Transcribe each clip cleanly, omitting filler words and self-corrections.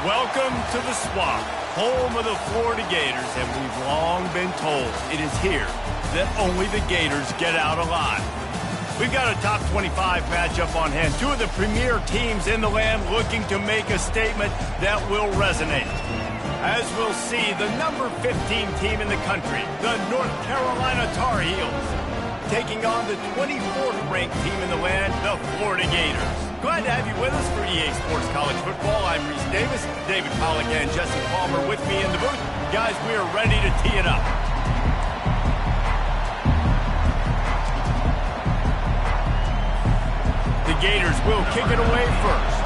Welcome to the Swamp, home of the Florida Gators, and we've long been told it is here that only the Gators get out alive. We've got a top 25 matchup on hand, two of the premier teams in the land looking to make a statement that will resonate. As we'll see, the number 15 team in the country, the North Carolina Tar Heels, taking on the 24th ranked team in the land, the Florida Gators. Glad to have you with us for EA Sports College Football. I'm Reese Davis, David Pollack and Jesse Palmer with me in the booth. Guys, we are ready to tee it up. The Gators will kick it away first.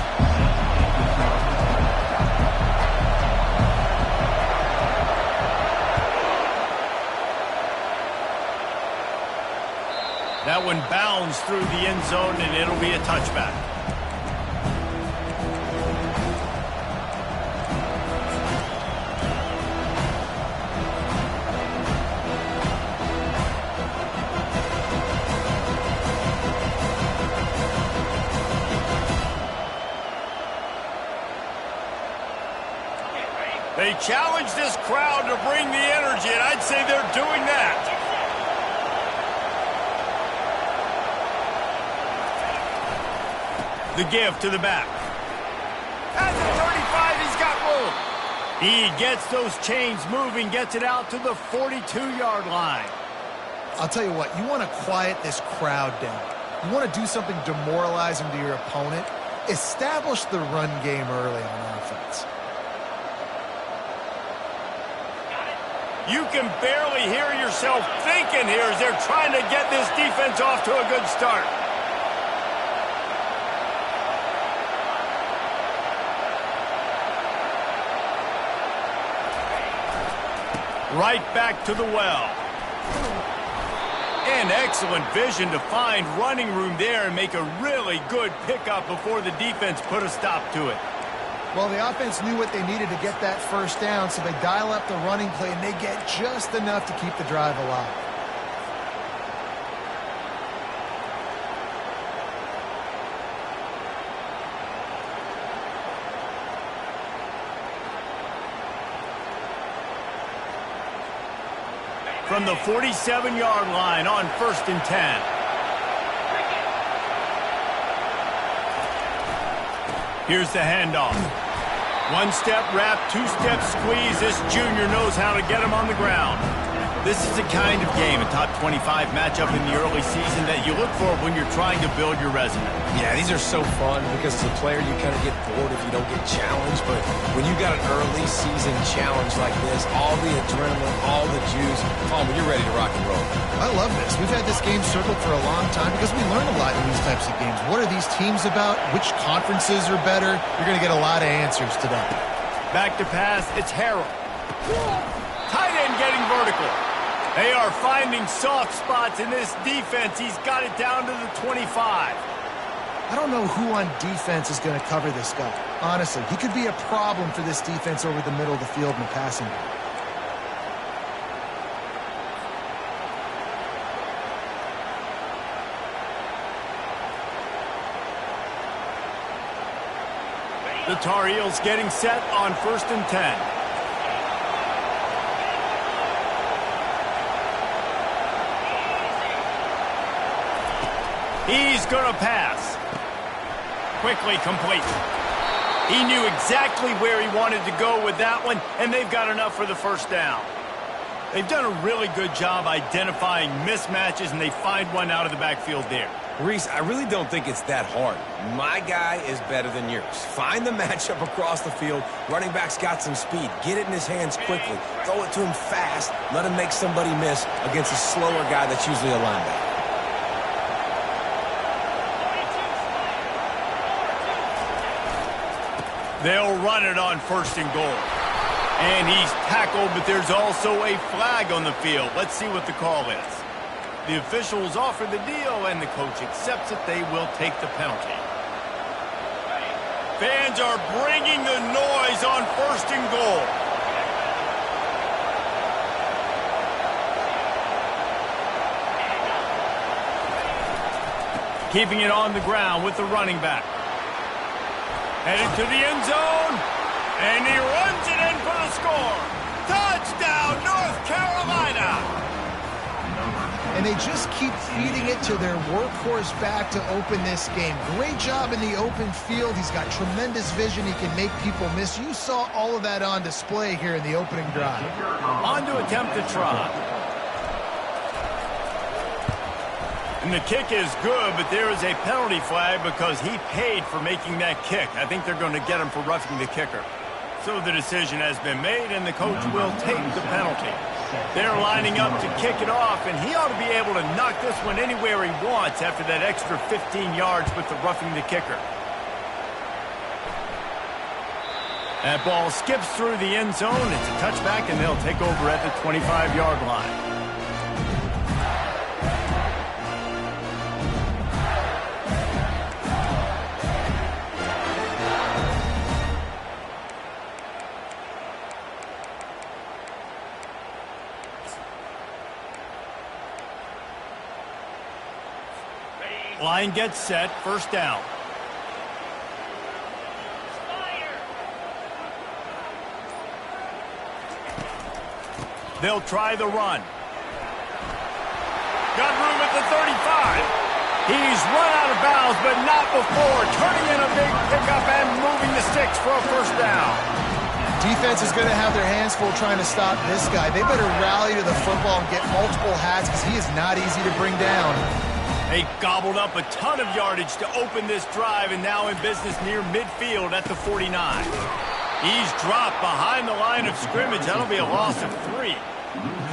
That one bounds through the end zone, and it'll be a touchback. They challenge this crowd to bring the energy, and I'd say they're doing that. The give to the back. At the 35, he's got room. He gets those chains moving, gets it out to the 42-yard line. I'll tell you what, you want to quiet this crowd down. You want to do something demoralizing to your opponent. Establish the run game early on offense. You can barely hear yourself thinking here as they're trying to get this defense off to a good start. Right back to the well. And excellent vision to find running room there and make a really good pickup before the defense put a stop to it. Well, the offense knew what they needed to get that first down, so they dial up the running play, and they get just enough to keep the drive alive. From the 47-yard line on 1st and 10. Here's the handoff. One-step wrap, two-step squeeze. This junior knows how to get him on the ground. This is the kind of game, a top 25 matchup in the early season, that you look for when you're trying to build your resume. Yeah, these are so fun because as a player, you kind of get bored if you don't get challenged. But when you got an early season challenge like this, all the adrenaline, all the juice, Palmer, you're ready to rock and roll. I love this. We've had this game circled for a long time because we learn a lot in these types of games. What are these teams about? Which conferences are better? You're going to get a lot of answers today. Back to pass, it's Harrell. Tight end getting vertical. They are finding soft spots in this defense. He's got it down to the 25. I don't know who on defense is going to cover this guy. Honestly, he could be a problem for this defense over the middle of the field in the passing game. The Tar Heels getting set on 1st and 10. He's going to pass. Quickly complete. He knew exactly where he wanted to go with that one, and they've got enough for the first down. They've done a really good job identifying mismatches, and they find one out of the backfield there. Reese, I really don't think it's that hard. My guy is better than yours. Find the matchup across the field. Running back's got some speed. Get it in his hands quickly. Throw it to him fast. Let him make somebody miss against a slower guy that's usually a linebacker. They'll run it on 1st and goal. And he's tackled, but there's also a flag on the field. Let's see what the call is. The officials offer the deal, and the coach accepts it. They will take the penalty. Fans are bringing the noise on 1st and goal. Keeping it on the ground with the running back. Headed to the end zone. they just keep feeding it to their workhorse back to open this game. Great job in the open field. He's got tremendous vision. He can make people miss. You saw all of that on display here in the opening drive. On to attempt the try. And the kick is good, but there is a penalty flag because he paid for making that kick. I think they're going to get him for roughing the kicker. So the decision has been made, and the coach will take the penalty. They're lining up to kick it off, and he ought to be able to knock this one anywhere he wants after that extra 15 yards with the roughing the kicker. That ball skips through the end zone. It's a touchback, and they'll take over at the 25-yard line. Line gets set, first down. They'll try the run. Got room at the 35. He's run out of bounds, but not before. Turning in a big pickup and moving the sticks for a first down. Defense is going to have their hands full trying to stop this guy. They better rally to the football and get multiple hats because he is not easy to bring down. They gobbled up a ton of yardage to open this drive, and now in business near midfield at the 49. He's dropped behind the line of scrimmage. That'll be a loss of 3.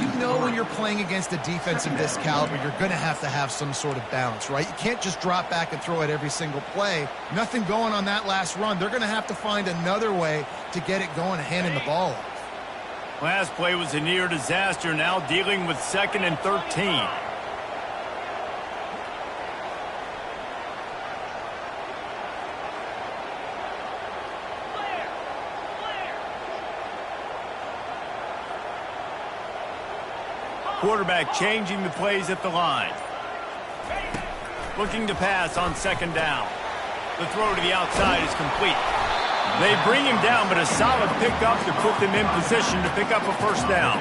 You know when you're playing against a defense of this caliber, you're going to have some sort of balance, right? You can't just drop back and throw it every single play. Nothing going on that last run. They're going to have to find another way to get it going and handing the ball off. Last play was a near disaster, now dealing with 2nd and 13. Quarterback changing the plays at the line. Looking to pass on 2nd down. The throw to the outside is complete. They bring him down, but a solid pickup to put them in position to pick up a first down.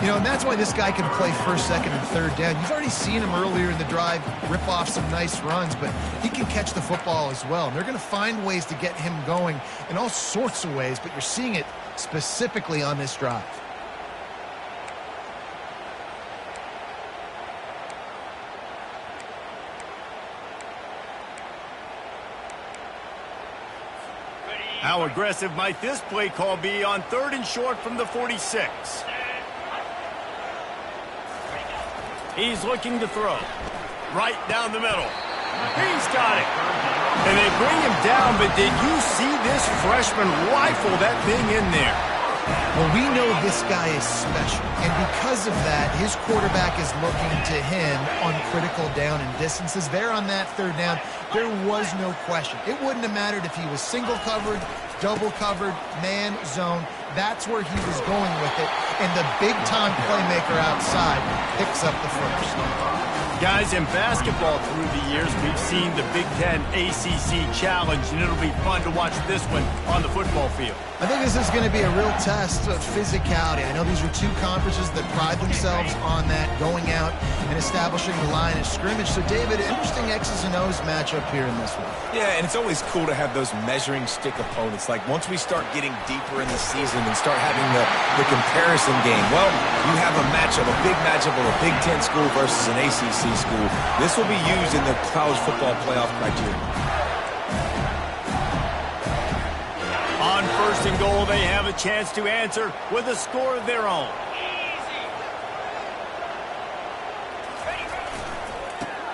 You know, and that's why this guy can play 1st, 2nd, and 3rd down. You've already seen him earlier in the drive rip off some nice runs, but he can catch the football as well. And they're going to find ways to get him going in all sorts of ways, but you're seeing it specifically on this drive. How aggressive might this play call be on 3rd and short from the 46? He's looking to throw. Right down the middle. He's got it. And they bring him down, but did you see this freshman rifle that thing in there? Well, we know this guy is special, and because of that, his quarterback is looking to him on critical down and distances. There on that 3rd down, there was no question. It wouldn't have mattered if he was single covered, double covered, man, zone. That's where he was going with it, and the big-time playmaker outside picks up the first. Guys, in basketball through the years, we've seen the Big Ten ACC Challenge, and it'll be fun to watch this one on the football field. I think this is going to be a real test of physicality. I know these are two conferences that pride themselves on that, going out and establishing the line of scrimmage. So, David, interesting X's and O's matchup here in this one. Yeah, and it's always cool to have those measuring stick opponents. Like, once we start getting deeper in the season and start having the comparison game, well, you have a matchup, a big matchup of a Big Ten school versus an ACC school. This will be used in the college football playoff criteria. On 1st and goal, they have a chance to answer with a score of their own.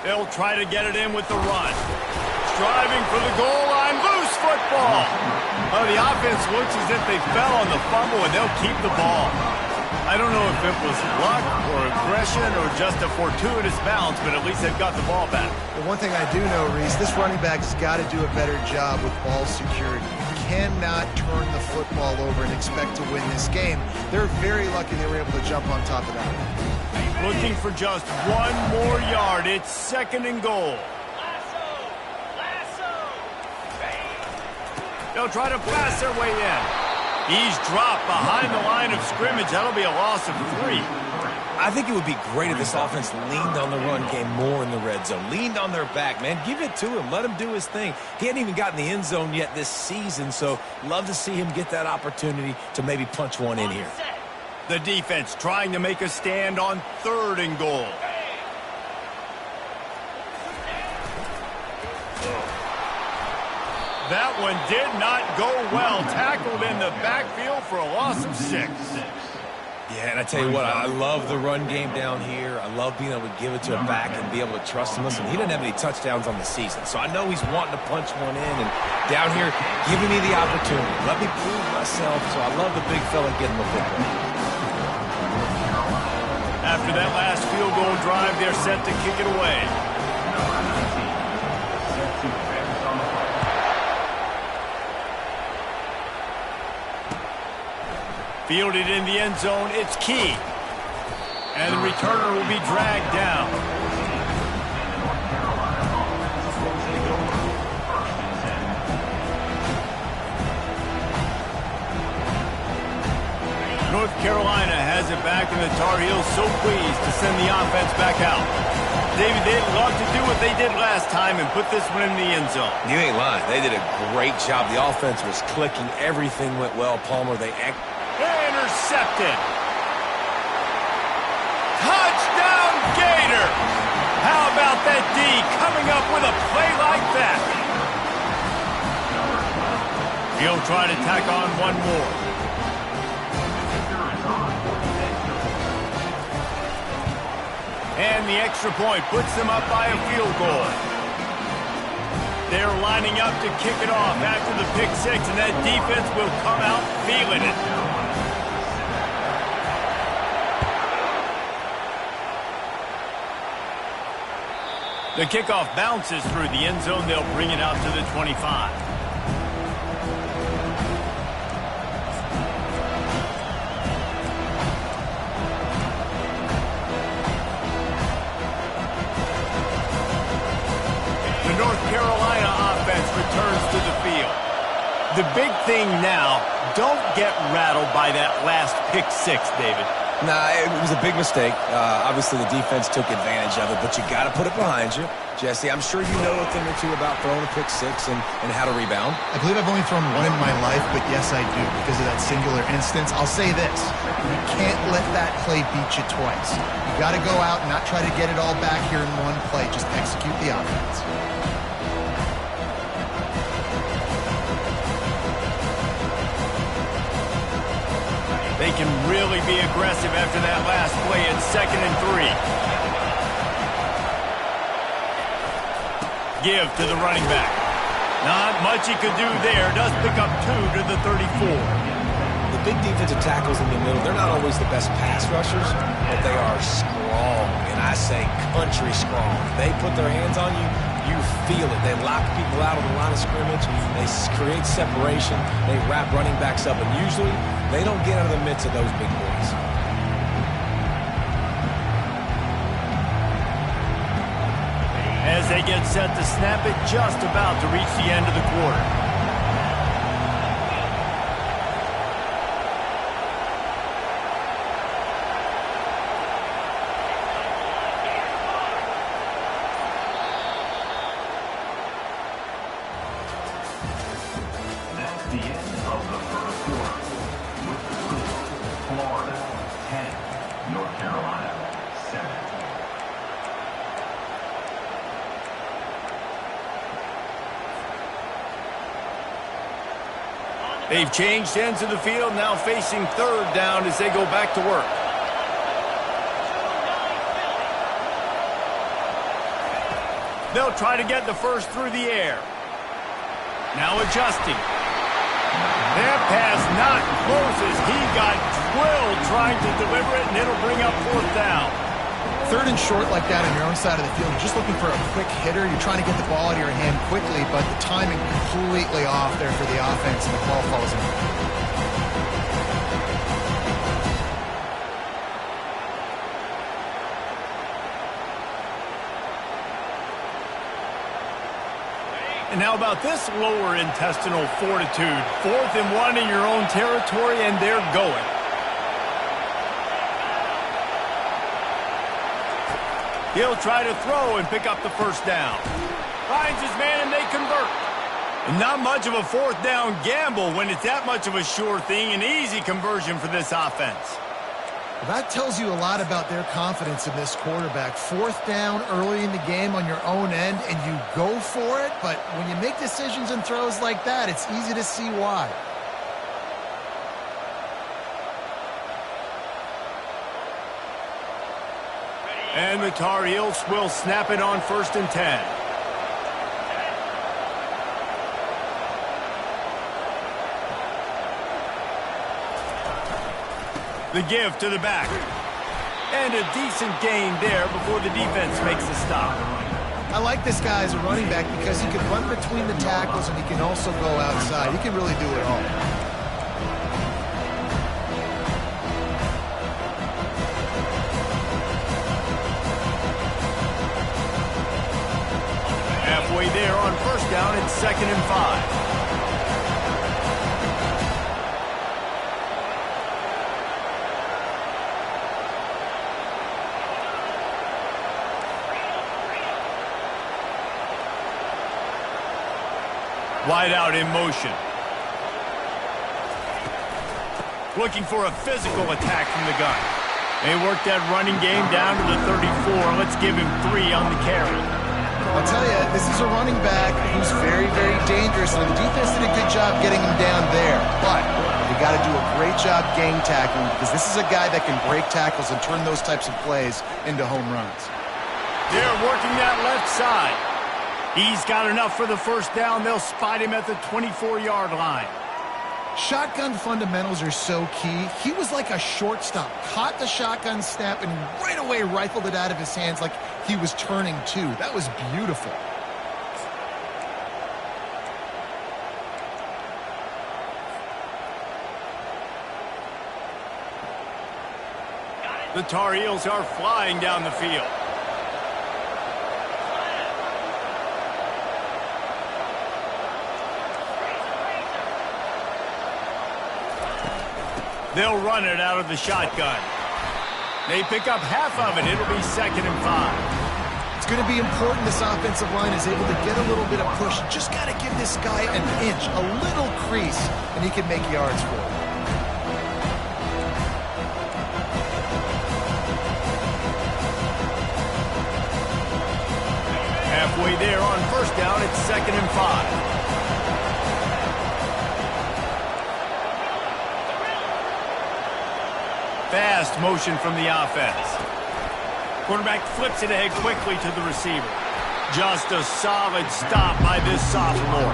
They'll try to get it in with the run. Striving for the goal line, loose football. Oh, the offense looks as if they fell on the fumble, and they'll keep the ball. I don't know if it was luck or aggression or just a fortuitous bounce, but at least they've got the ball back. Well, one thing I do know, Reese, this running back has got to do a better job with ball security. You cannot turn the football over and expect to win this game. They're very lucky they were able to jump on top of that. Looking for just one more yard. It's 2nd and goal. They'll try to pass their way in. He's dropped behind the line of scrimmage. That'll be a loss of 3. I think it would be great if this offense leaned on the run game more in the red zone. Leaned on their back, man. Give it to him. Let him do his thing. He hadn't even gotten the end zone yet this season, so love to see him get that opportunity to maybe punch one in here. The defense trying to make a stand on 3rd and goal. That one did not go well. Tackled in the backfield for a loss of 6. Yeah, and I tell you what, I love the run game down here. I love being able to give it to a back and be able to trust him. Listen, he doesn't have any touchdowns on the season, so I know he's wanting to punch one in. And down here, giving me the opportunity. Let me prove myself, so I love the big fella getting the football. After that last field goal drive, they're set to kick it away. Fielded in the end zone, it's Key. And the returner will be dragged down. North Carolina has it back, and the Tar Heels so pleased to send the offense back out. David, they'd love to do what they did last time and put this one in the end zone. You ain't lying. They did a great job. The offense was clicking. Everything went well. Palmer, intercepted. Touchdown, Gator. How about that D coming up with a play like that? He'll try to tack on one more. And the extra point puts them up by a field goal. They're lining up to kick it off after the pick 6, and that defense will come out feeling it. The kickoff bounces through the end zone. They'll bring it out to the 25. The North Carolina offense returns to the field. The big thing now, don't get rattled by that last pick 6, David. Nah, it was a big mistake. Obviously, the defense took advantage of it, but you got to put it behind you. Jesse, I'm sure you know a thing or two about throwing a pick 6 and how to rebound. I believe I've only thrown one in my life, but yes, I do because of that singular instance. I'll say this. You can't let that play beat you twice. You got to go out and not try to get it all back here in one play. Just execute the offense. They can really be aggressive after that last play at 2nd and 3. Give to the running back. Not much he could do there. Does pick up 2 to the 34. The big defensive tackles in the middle, they're not always the best pass rushers, but they are strong, and I say country strong. They put their hands on you, you feel it. They lock people out of the line of scrimmage. They create separation. They wrap running backs up, and usually they don't get out of the midst of those big boys. As they get set to snap it, just about to reach the end of the quarter. That's the end of the first quarter. With the score, Florida 10, North Carolina 7. They've changed ends of the field, now facing 3rd down as they go back to work. They'll try to get the first through the air. Now adjusting. That pass not closes. He got drilled trying to deliver it, and it'll bring up 4th down. 3rd and short like that on your own side of the field, you're just looking for a quick hitter. You're trying to get the ball out of your hand quickly, but the timing completely off there for the offense, and the ball falls in. And how about this lower intestinal fortitude? 4th and 1 in your own territory, and they're going. He'll try to throw and pick up the first down. Finds his man and they convert. And not much of a fourth down gamble when it's that much of a sure thing. An easy conversion for this offense. Well, that tells you a lot about their confidence in this quarterback. Fourth down early in the game on your own end, and you go for it. But when you make decisions and throws like that, it's easy to see why. And the Tar Heels will snap it on 1st and 10. The give to the back. And a decent gain there before the defense makes the stop. I like this guy as a running back because he can run between the tackles and he can also go outside. He can really do it all. Halfway there on 1st down, it's 2nd and 5. Wide out in motion. Looking for a physical attack from the gun. They work that running game down to the 34. Let's give him 3 on the carry. I'll tell you, this is a running back who's very, very dangerous, and the defense did a good job getting him down there. But you got to do a great job gang tackling because this is a guy that can break tackles and turn those types of plays into home runs. They're working that left side. He's got enough for the first down. They'll spot him at the 24-yard line. Shotgun fundamentals are so key. He was like a shortstop. Caught the shotgun snap and right away rifled it out of his hands like he was turning two. That was beautiful. The Tar Heels are flying down the field. They'll run it out of the shotgun. They pick up half of it. It'll be 2nd and 5. It's going to be important this offensive line is able to get a little bit of push. Just got to give this guy an inch, a little crease, and he can make yards for it. Halfway there on 1st down, it's 2nd and 5. Fast motion from the offense. Quarterback flips it ahead quickly to the receiver. Just a solid stop by this sophomore.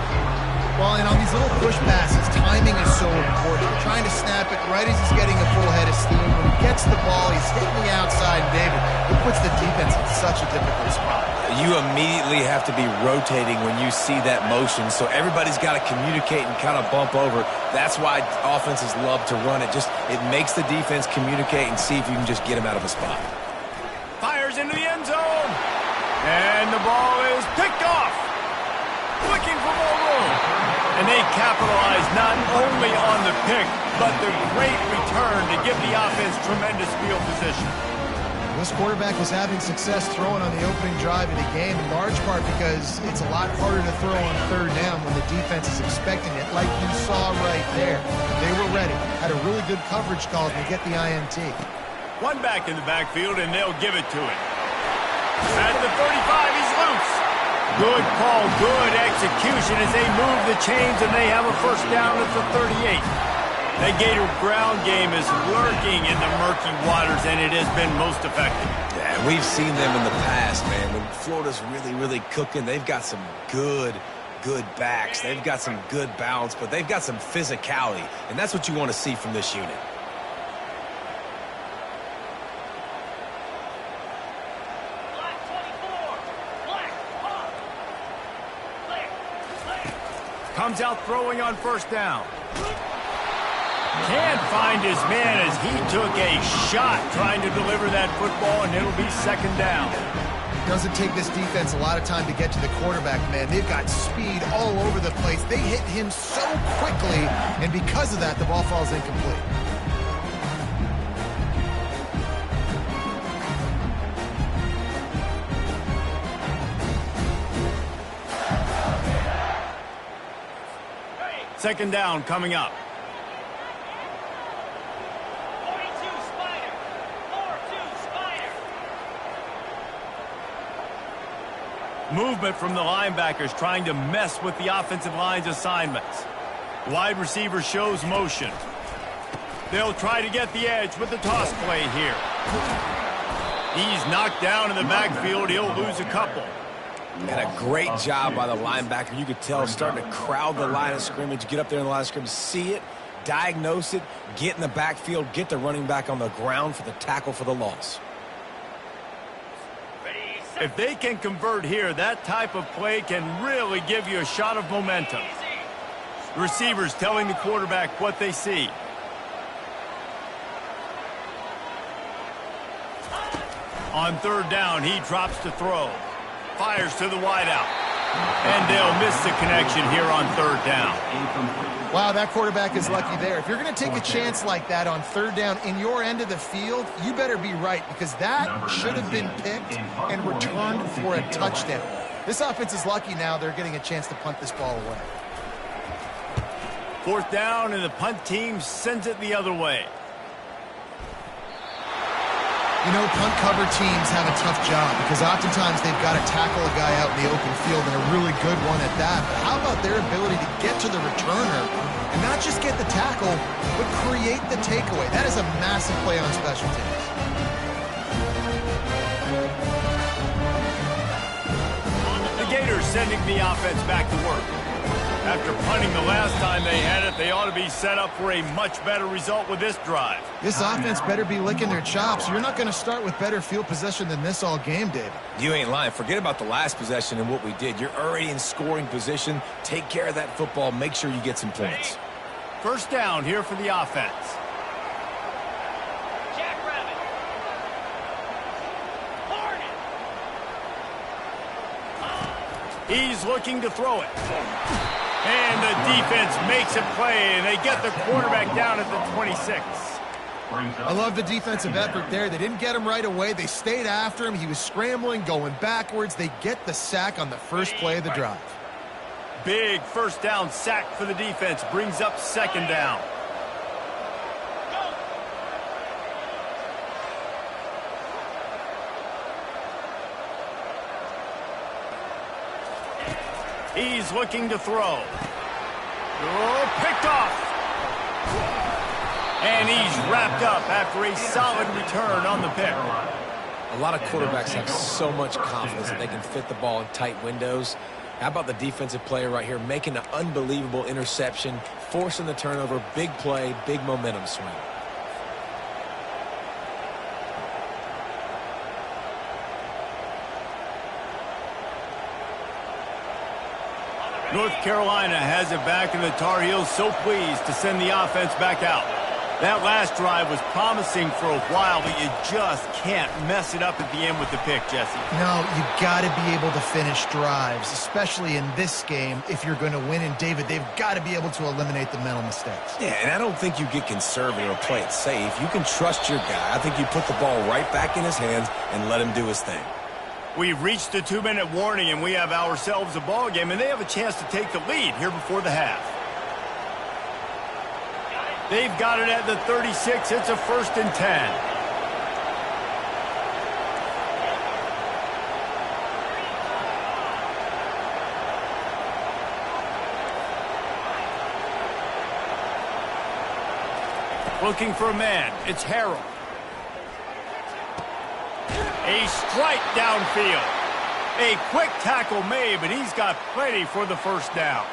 Well, and on these little push passes, timing is so important. Trying to snap it right as he's getting a full head of steam. When he gets the ball, he's hitting the outside, David. It puts the defense in such a difficult spot. You immediately have to be rotating when you see that motion, so everybody's got to communicate and kind of bump over. That's why offenses love to run it. It makes the defense communicate and see if you can just get him out of a spot. Fires into the end zone. And the ball is picked off. Looking for more room. And they capitalize not only on the pick, but the great return to give the offense tremendous field position. This quarterback was having success throwing on the opening drive of the game, in large part because it's a lot harder to throw on 3rd down when the defense is expecting it, like you saw right there. They were ready, had a really good coverage call to get the INT. One back in the backfield, and they'll give it to him. At the 35, he's loose. Good call, good execution as they move the chains, and they have a first down at the 38. The Gator ground game is lurking in the murky waters, and it has been most effective. Yeah, we've seen them in the past, man. When Florida's really, really cooking, they've got some good backs. They've got some good balance, but they've got some physicality, and that's what you want to see from this unit. Comes out throwing on 1st down. Can't find his man as he took a shot trying to deliver that football, and it'll be 2nd down. Doesn't take this defense a lot of time to get to the quarterback, man. They've got speed all over the place. They hit him so quickly, and because of that, the ball falls incomplete. Second down coming up. 42 Spider. 4-2 Spider. Movement from the linebackers trying to mess with the offensive line's assignments. Wide receiver shows motion. They'll try to get the edge with the toss play here. He's knocked down in the backfield. He'll lose a couple. And a great job by the linebacker. You could tell starting to crowd the line of scrimmage, get up there in the line of scrimmage, see it, diagnose it, get in the backfield, get the running back on the ground for the tackle for the loss. If they can convert here, that type of play can really give you a shot of momentum. Receivers telling the quarterback what they see. On third down, he drops to throw. Fires to the wideout. And they'll miss the connection here on third down. Wow, that quarterback is lucky there. If you're going to take a chance like that on third down in your end of the field, you better be right, because that should have been picked and returned for a touchdown. This offense is lucky now they're getting a chance to punt this ball away. Fourth down, and the punt team sends it the other way. You know, punt cover teams have a tough job because oftentimes they've got to tackle a guy out in the open field, and a really good one at that. But how about their ability to get to the returner and not just get the tackle, but create the takeaway? That is a massive play on special teams. The Gators sending the offense back to work. After punting the last time they had it, they ought to be set up for a much better result with this drive. This offense better be licking their chops. You're not going to start with better field possession than this all game, David. You ain't lying. Forget about the last possession and what we did. You're already in scoring position. Take care of that football. Make sure you get some points. First down here for the offense. Jackrabbit. Hornet. He's looking to throw it. And the defense makes a play, and they get the quarterback down at the 26. I love the defensive effort there. They didn't get him right away. They stayed after him. He was scrambling, going backwards. They get the sack on the first play of the drive. Big first down sack for the defense. Brings up second down. He's looking to throw. Oh, picked off. And he's wrapped up after a solid return on the pick. A lot of quarterbacks have so much confidence that they can fit the ball in tight windows. How about the defensive player right here making an unbelievable interception, forcing the turnover, big play, big momentum swing. North Carolina has it back, and the Tar Heels so pleased to send the offense back out. That last drive was promising for a while, but you just can't mess it up at the end with the pick, Jesse. No, you got to be able to finish drives, especially in this game if you're going to win. And, David, they've got to be able to eliminate the mental mistakes. Yeah, and I don't think you get conservative or play it safe. You can trust your guy. I think you put the ball right back in his hands and let him do his thing. We've reached the 2-minute warning, and we have ourselves a ball game, and they have a chance to take the lead here before the half. They've got it at the 36. It's a 1st and 10. Looking for a man. It's Harrell. A strike downfield. A quick tackle made, but he's got plenty for the first down.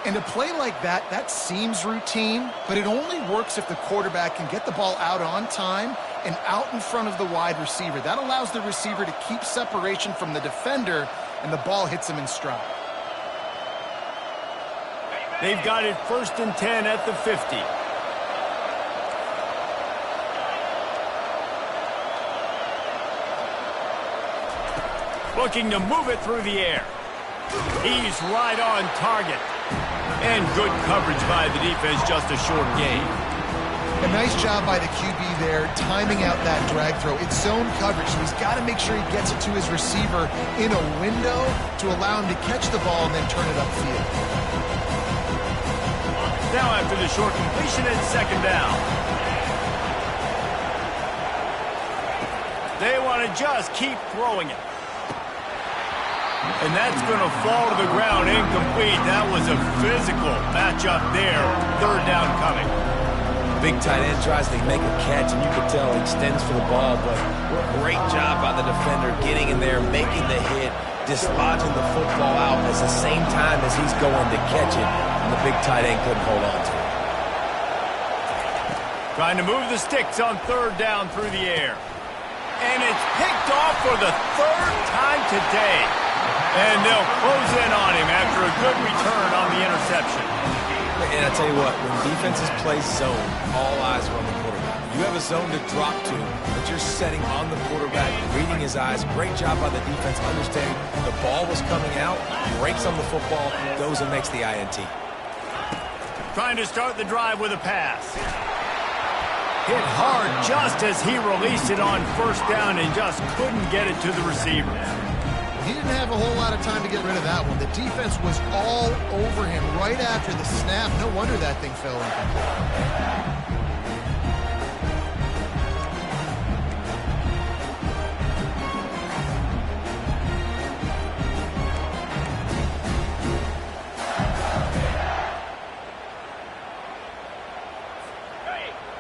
And a play like that, that seems routine, but it only works if the quarterback can get the ball out on time and out in front of the wide receiver. That allows the receiver to keep separation from the defender, and the ball hits him in stride. They've got it 1st and 10 at the 50. Looking to move it through the air. He's right on target. And good coverage by the defense, just a short gain. A nice job by the QB there, timing out that drag throw. It's zone coverage, so he's got to make sure he gets it to his receiver in a window to allow him to catch the ball and then turn it upfield. Now after the short completion, it's second down. They want to just keep throwing it. And that's going to fall to the ground incomplete. That was a physical matchup there. Third down coming. Big tight end tries to make a catch, and you can tell he extends for the ball, but great job by the defender getting in there, making the hit, dislodging the football out at the same time as he's going to catch it, and the big tight end couldn't hold on to it. Trying to move the sticks on third down through the air. And it's picked off for the third time today. And they'll close in on him after a good return on the interception. And I tell you what, when defenses play zone, all eyes are on the quarterback. You have a zone to drop to, but you're setting on the quarterback, reading his eyes. Great job by the defense, understanding the ball was coming out, breaks on the football, goes and makes the INT. Trying to start the drive with a pass. Hit hard just as he released it on first down and just couldn't get it to the receiver. He didn't have a whole lot of time to get rid of that one. The defense was all over him right after the snap. No wonder that thing fell incomplete.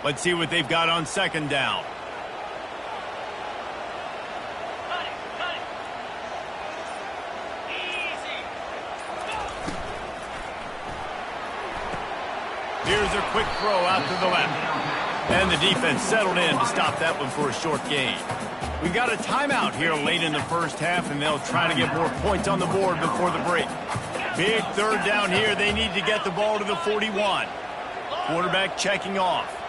Let's see what they've got on second down. Cut it. Easy. Here's a quick throw out to the left. And the defense settled in to stop that one for a short gain. We've got a timeout here late in the first half, and they'll try to get more points on the board before the break. Big third down here. They need to get the ball to the 41. Quarterback checking off.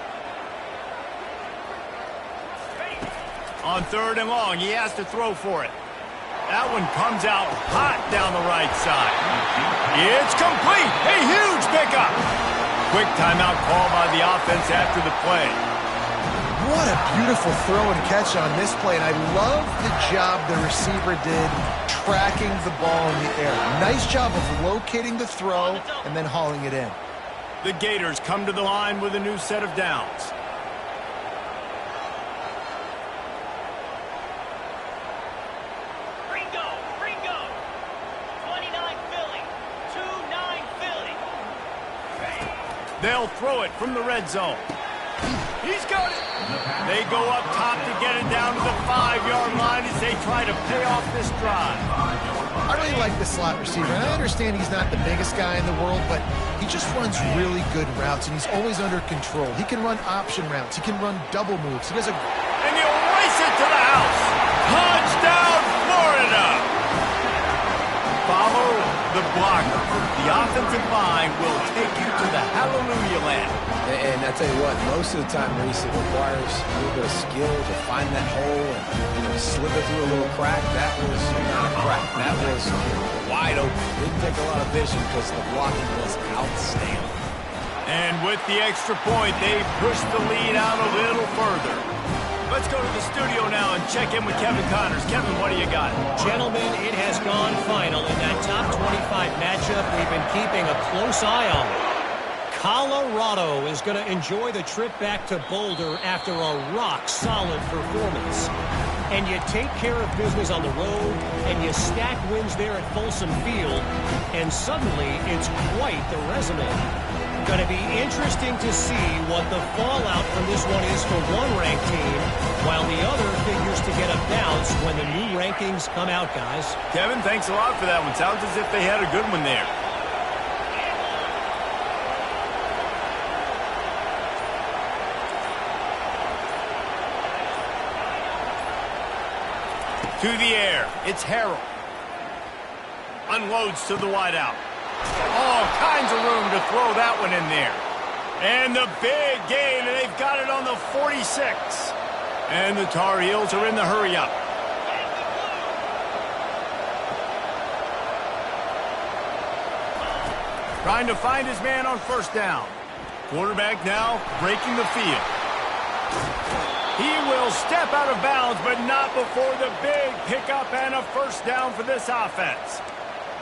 On third and long, he has to throw for it. That one comes out hot down the right side. It's complete. A huge pickup. Quick timeout call by the offense after the play. What a beautiful throw and catch on this play, and I love the job the receiver did tracking the ball in the air. Nice job of locating the throw and then hauling it in. The Gators come to the line with a new set of downs. Ringo. 29 Philly. 2-9 Philly. They'll throw it from the red zone. He's got it. They go up top to get it down to the 5-yard line as they try to pay off this drive. I really like the slot receiver, and I understand he's not the biggest guy in the world, but he just runs really good routes, and he's always under control. He can run option routes. He can run double moves. He does a... And he'll race it to the house. Touchdown, Florida. Follow the blocker. The offensive line will take you to the hallelujah land. And I tell you what, most of the time, Reese, it requires a little bit of skill to find that hole and slither through a little crack. That was not a crack. That was wide open. Didn't take a lot of vision because the blocking was outstanding. And with the extra point, they pushed the lead out a little further. Let's go to the studio now and check in with Kevin Connors. Kevin, what do you got? Gentlemen, it has gone final in that top 25 matchup we've been keeping a close eye on. Colorado is going to enjoy the trip back to Boulder after a rock-solid performance. And you take care of business on the road, and you stack wins there at Folsom Field, and suddenly it's quite the resume. Going to be interesting to see what the fallout from this one is for one ranked team, while the other figures to get a bounce when the new rankings come out, guys. Kevin, thanks a lot for that one. Sounds as if they had a good one there. To the air, it's Harrell. Unloads to the wideout. All kinds of room to throw that one in there. And the big gain, and they've got it on the 46. And the Tar Heels are in the hurry-up. Trying to find his man on first down. Quarterback now breaking the field. He will step out of bounds, but not before the big pickup and a first down for this offense.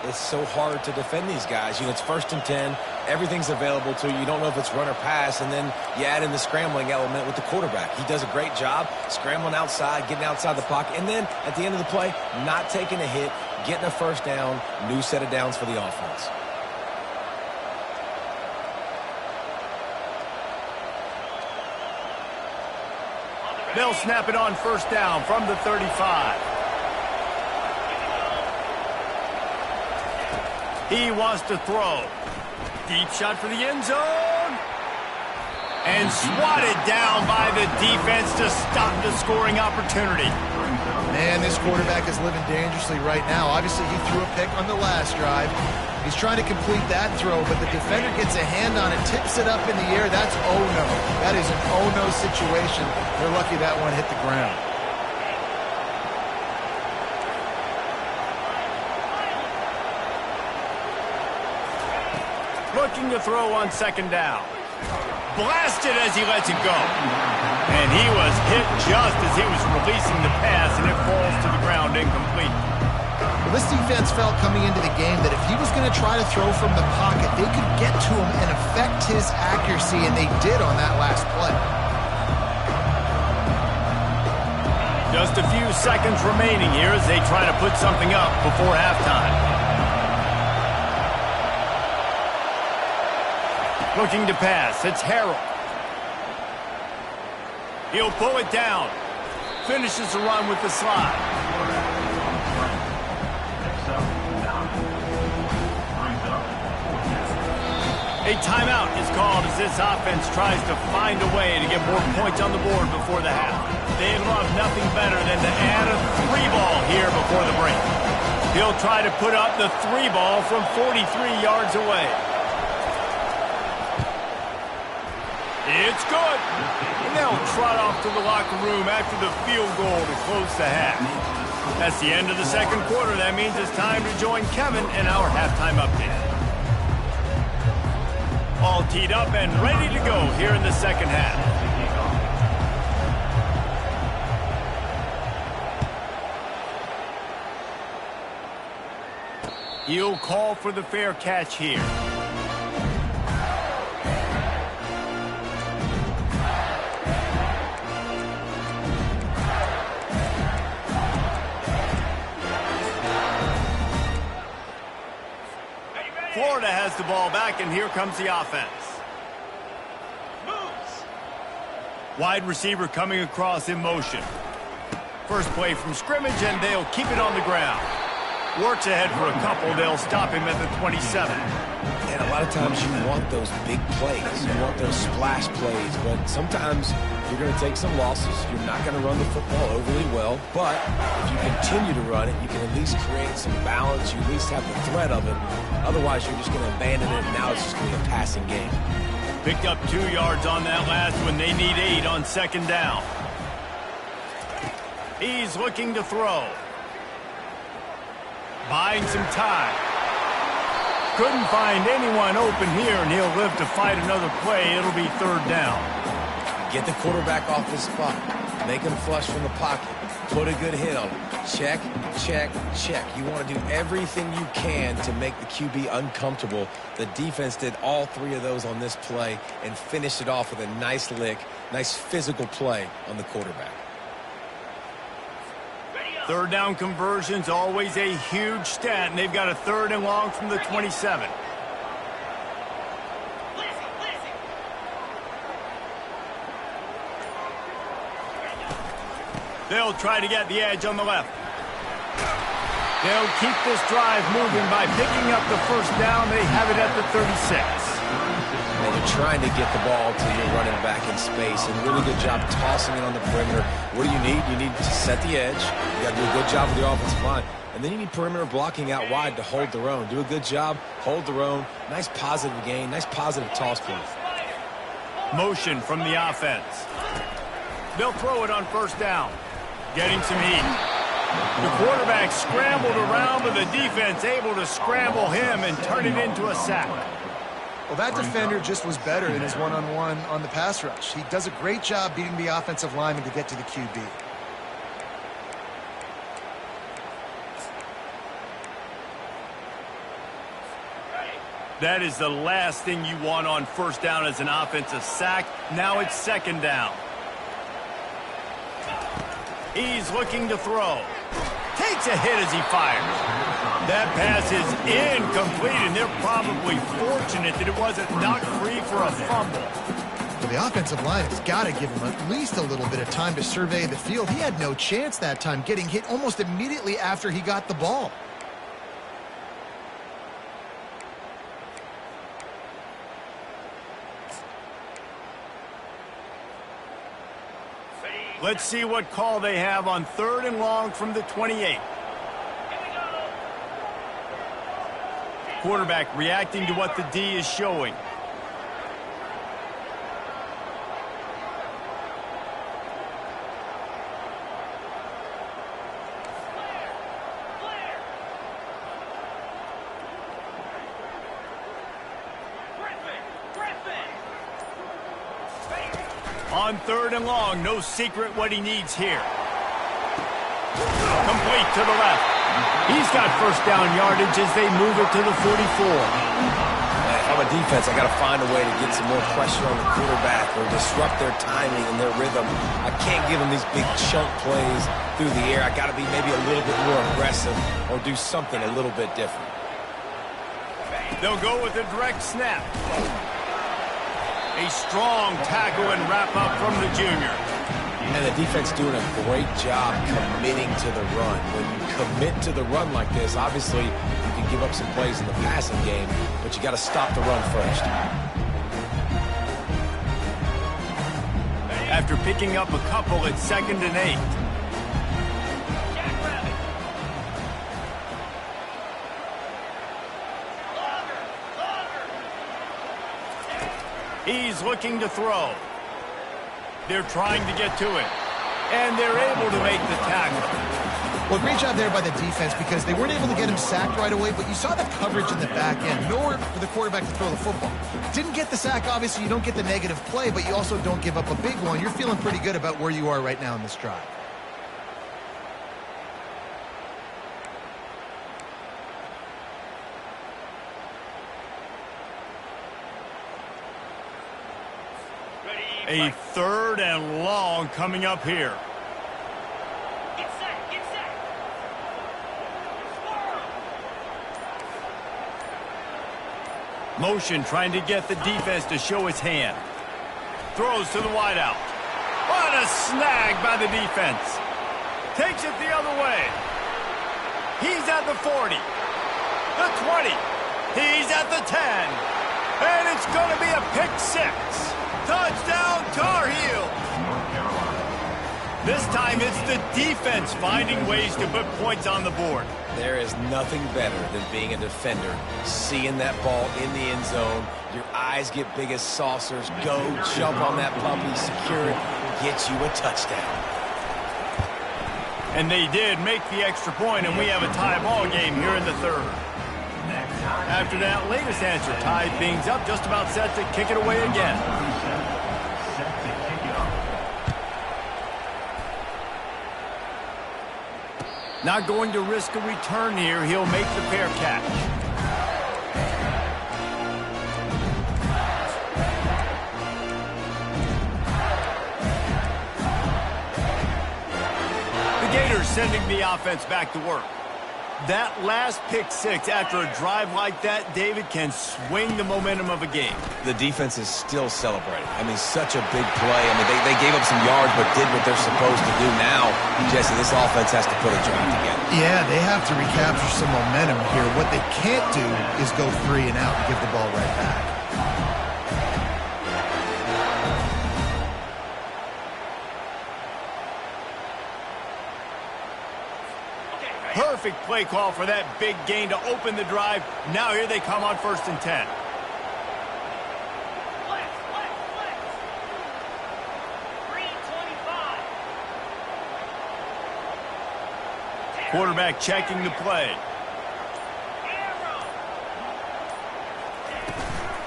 it's so hard to defend these guys. You know, it's 1st and 10. Everything's available to you. You don't know if it's run or pass, and then you add in the scrambling element with the quarterback. He does a great job scrambling outside, getting outside the pocket, and then at the end of the play, not taking a hit, getting a first down, new set of downs for the offense. They'll snap it on 1st down from the 35. He wants to throw. Deep shot for the end zone. And swatted down by the defense to stop the scoring opportunity. Man, this quarterback is living dangerously right now. Obviously, he threw a pick on the last drive. He's trying to complete that throw, but the defender gets a hand on it, tips it up in the air. That's oh-no. That is an oh-no situation. They're lucky that one hit the ground. Looking to throw on 2nd down. Blasted as he lets it go. And he was hit just as he was releasing the pass, and it falls to the ground incomplete. Well, this defense felt coming into the game that if he was going to try to throw from the pocket, they could get to him and affect his accuracy, and they did on that last play. Just a few seconds remaining here as they try to put something up before halftime. Looking to pass, it's Harrell. He'll pull it down. Finishes the run with the slide. A timeout is called as this offense tries to find a way to get more points on the board before the half. They'd love nothing better than to add a 3-ball here before the break. He'll try to put up the 3-ball from 43 yards away. It's good. And they'll trot off to the locker room after the field goal to close the half. That's the end of the 2nd quarter. That means it's time to join Kevin in our halftime update. All teed up and ready to go here in the 2nd half. He'll call for the fair catch here. Florida has the ball back, and here comes the offense. Moves. Wide receiver coming across in motion. First play from scrimmage, and they'll keep it on the ground. Works ahead for a couple. They'll stop him at the 27. And a lot of times you want those big plays. You want those splash plays. But sometimes you're going to take some losses. You're not going to run the football overly well. But if you continue to run it, you can at least create some balance. You at least have the threat of it. Otherwise, you're just going to abandon it, and now it's just going to be a passing game. Picked up 2 yards on that last one. They need 8 on 2nd down. He's looking to throw. Buying some time. Couldn't find anyone open here, and he'll live to fight another play. It'll be 3rd down. Get the quarterback off his spot. Make him flush from the pocket. Put a good hit on him. Check, check, check. You want to do everything you can to make the QB uncomfortable. The defense did all 3 of those on this play and finished it off with a nice lick, nice physical play on the quarterback. 3rd down conversion's always a huge stat, and they've got a 3rd and long from the 27. They'll try to get the edge on the left. They'll keep this drive moving by picking up the 1st down. They have it at the 36. And you're trying to get the ball to your running back in space, and really good job tossing it on the perimeter. What do you need? You need to set the edge. You got to do a good job with the offensive line. And then you need perimeter blocking out wide to hold their own. Do a good job, hold their own. Nice positive gain, nice positive toss play. Motion from the offense. They'll throw it on 1st down. Getting some heat. The quarterback scrambled around, but the defense able to scramble him and turn it into a sack. Well, that defender just was better in his one-on-one on the pass rush. He does a great job beating the offensive lineman to get to the QB. That is the last thing you want on first down as an offensive sack. Now it's second down. He's looking to throw. Takes a hit as he fires. That pass is incomplete, and they're probably fortunate that it wasn't knocked free for a fumble. Well, the offensive line has got to give him at least a little bit of time to survey the field. He had no chance that time, getting hit almost immediately after he got the ball. Let's see what call they have on 3rd and long from the 28. Quarterback reacting to what the D is showing. On 3rd and long, no secret what he needs here. Complete to the left. He's got first down yardage as they move it to the 44. If I'm a defense, I got to find a way to get some more pressure on the quarterback or disrupt their timing and their rhythm. I can't give them these big chunk plays through the air. I got to be maybe a little bit more aggressive or do something a little bit different. They'll go with a direct snap. A strong tackle and wrap-up from the junior. And the defense doing a great job committing to the run. When you commit to the run like this, obviously you can give up some plays in the passing game, but you got to stop the run first. After picking up a couple, it's 2nd and 8. He's looking to throw. They're trying to get to it. And they're able to make the tackle. Well, great job there by the defense because they weren't able to get him sacked right away, but you saw the coverage in the back end. Nowhere for the quarterback to throw the football. Didn't get the sack, obviously. You don't get the negative play, but you also don't give up a big one. You're feeling pretty good about where you are right now in this drive. A 3rd and long coming up here. Get set, get set. Motion trying to get the defense to show his hand. Throws to the wideout. What a snag by the defense. Takes it the other way. He's at the 40. The 20. He's at the 10. And it's going to be a pick 6. Touchdown, Tar Heels! This time it's the defense finding ways to put points on the board. There is nothing better than being a defender, seeing that ball in the end zone. Your eyes get big as saucers. Go, jump on that puppy, secure it, get you a touchdown. And they did make the extra point, and we have a tie ball game here in the 3rd. After that latest answer, tied things up, just about set to kick it away again. Not going to risk a return here. He'll make the fair catch. The Gators sending the offense back to work. That last pick 6 after a drive like that, David, can swing the momentum of a game. The defense is still celebrating. I mean, such a big play. I mean, they gave up some yards but did what they're supposed to do. Now, Jesse, this offense has to put a drive together. Yeah, they have to recapture some momentum here. What they can't do is go 3 and out and give the ball right back. Perfect play call for that big gain to open the drive. Now here they come on 1st and 10. Flex. 3:25. Quarterback checking the play.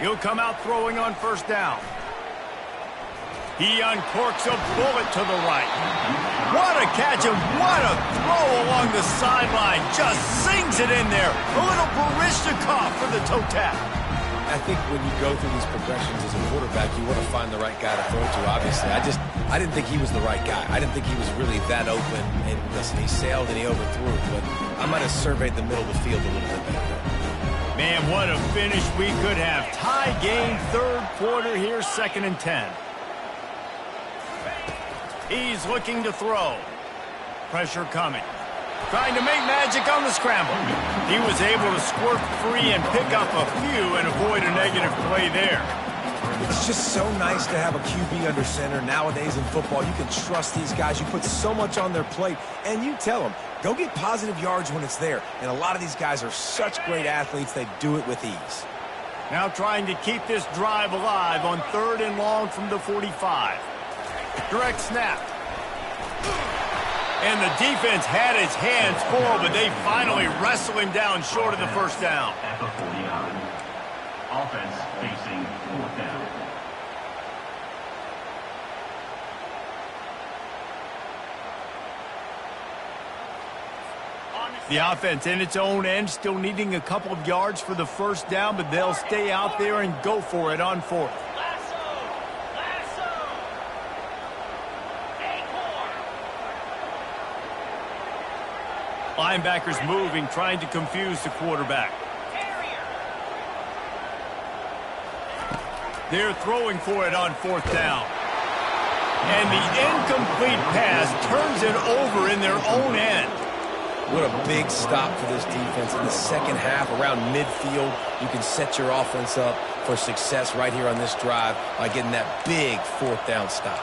He'll come out throwing on 1st down. He uncorks a bullet to the right. What a catch and what a throw along the sideline. Just sings it in there. A little Baryshnikov for the toe tap. I think when you go through these progressions as a quarterback, you want to find the right guy to throw to, obviously. I didn't think he was the right guy. I didn't think he was really that open. And listen, he sailed and he overthrew, but I might have surveyed the middle of the field a little bit better. Man, what a finish we could have. Tie game, third quarter here, 2nd and 10. He's looking to throw. Pressure coming. Trying to make magic on the scramble. He was able to squirt free and pick up a few and avoid a negative play there. It's just so nice to have a QB under center. Nowadays in football, you can trust these guys. You put so much on their plate, and you tell them, go get positive yards when it's there. And a lot of these guys are such great athletes, they do it with ease. Now trying to keep this drive alive on 3rd and long from the 45. Direct snap. And the defense had its hands full, but they finally wrestle him down short of the first down. At the 49. Offense facing 4th down. The offense in its own end still needing a couple of yards for the first down, but they'll stay out there and go for it on 4th. Linebackers moving, trying to confuse the quarterback. They're throwing for it on 4th down. And the incomplete pass turns it over in their own end. What a big stop for this defense in the second half. Around midfield, you can set your offense up for success right here on this drive by getting that big 4th down stop.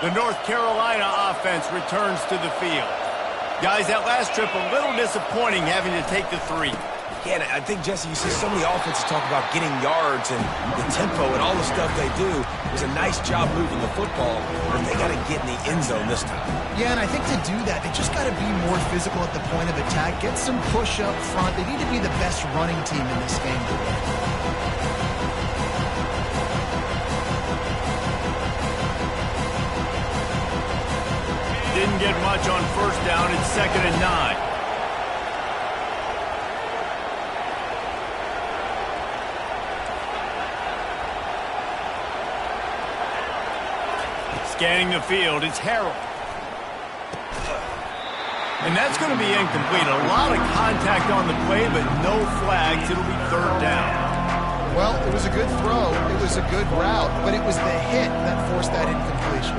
The North Carolina offense returns to the field. Guys, that last trip a little disappointing having to take the 3. Yeah, I think, Jesse, you see so many offenses talk about getting yards and the tempo and all the stuff they do. It was a nice job moving the football, but they got to get in the end zone this time. Yeah, and I think to do that, they just got to be more physical at the point of attack, get some push up front. They need to be the best running team in this game today. Didn't get much on first down. It's 2nd and 9. Scanning the field, it's Harrell. And that's going to be incomplete. A lot of contact on the play, but no flags. It'll be 3rd down. Well, it was a good throw. It was a good route, but it was the hit that forced that incompletion.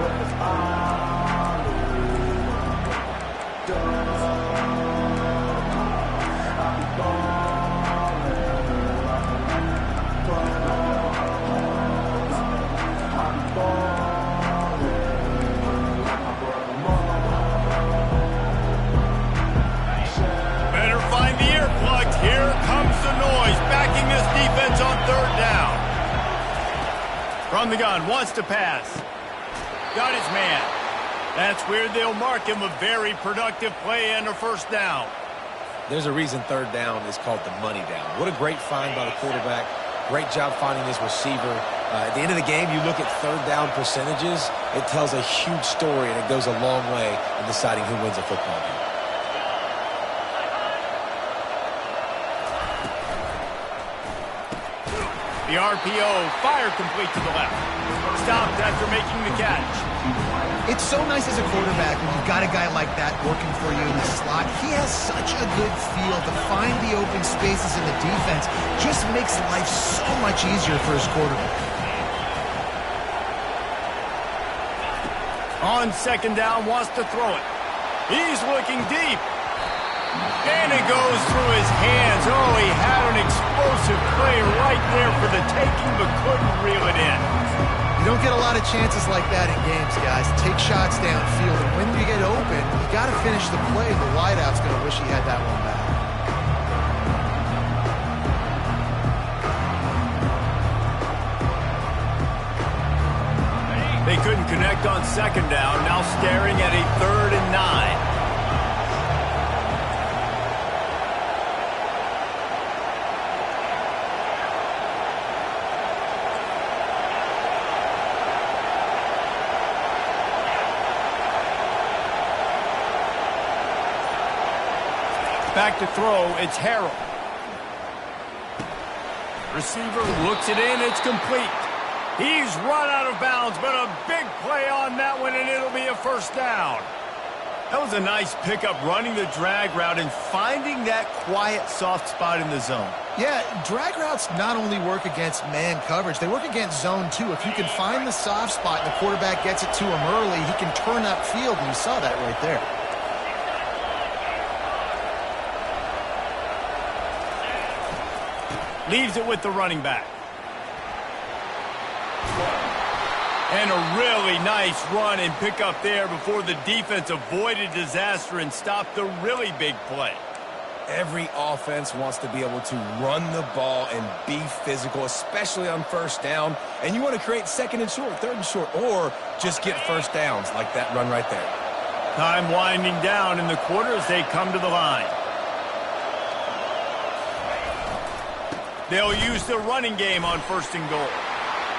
Here comes the noise, backing this defense on 3rd down. From the gun, wants to pass. Got his man. That's where they'll mark him a very productive play and a first down. There's a reason 3rd down is called the money down. What a great find by the quarterback. Great job finding his receiver. At the end of the game, you look at 3rd down percentages. It tells a huge story, and it goes a long way in deciding who wins a football game. The RPO, fire complete to the left. Stopped after making the catch. It's so nice as a quarterback when you've got a guy like that working for you in the slot. He has such a good feel to find the open spaces in the defense. Just makes life so much easier for his quarterback. On 2nd down, wants to throw it. He's looking deep. And it goes through his hands. Oh, he had an explosive play right there for the taking, but couldn't reel it in. You don't get a lot of chances like that in games, guys. Take shots downfield, and when you get open, you got to finish the play. The wideout's going to wish he had that one back. They couldn't connect on 2nd down. Now staring at a 3rd and 9. Back to throw, it's Harrell. Receiver looks it in, it's complete. He's run out of bounds, but a big play on that one, and it'll be a first down. That was a nice pickup, running the drag route and finding that quiet, soft spot in the zone. Yeah, drag routes not only work against man coverage, they work against zone too. If you can find the soft spot and the quarterback gets it to him early, he can turn upfield, and you saw that right there. Leaves it with the running back. And a really nice run and pick up there before the defense avoided disaster and stopped the really big play. Every offense wants to be able to run the ball and be physical, especially on first down. And you want to create second and short, third and short, or just get first downs like that run right there. Time winding down in the quarter as they come to the line. They'll use the running game on first and goal.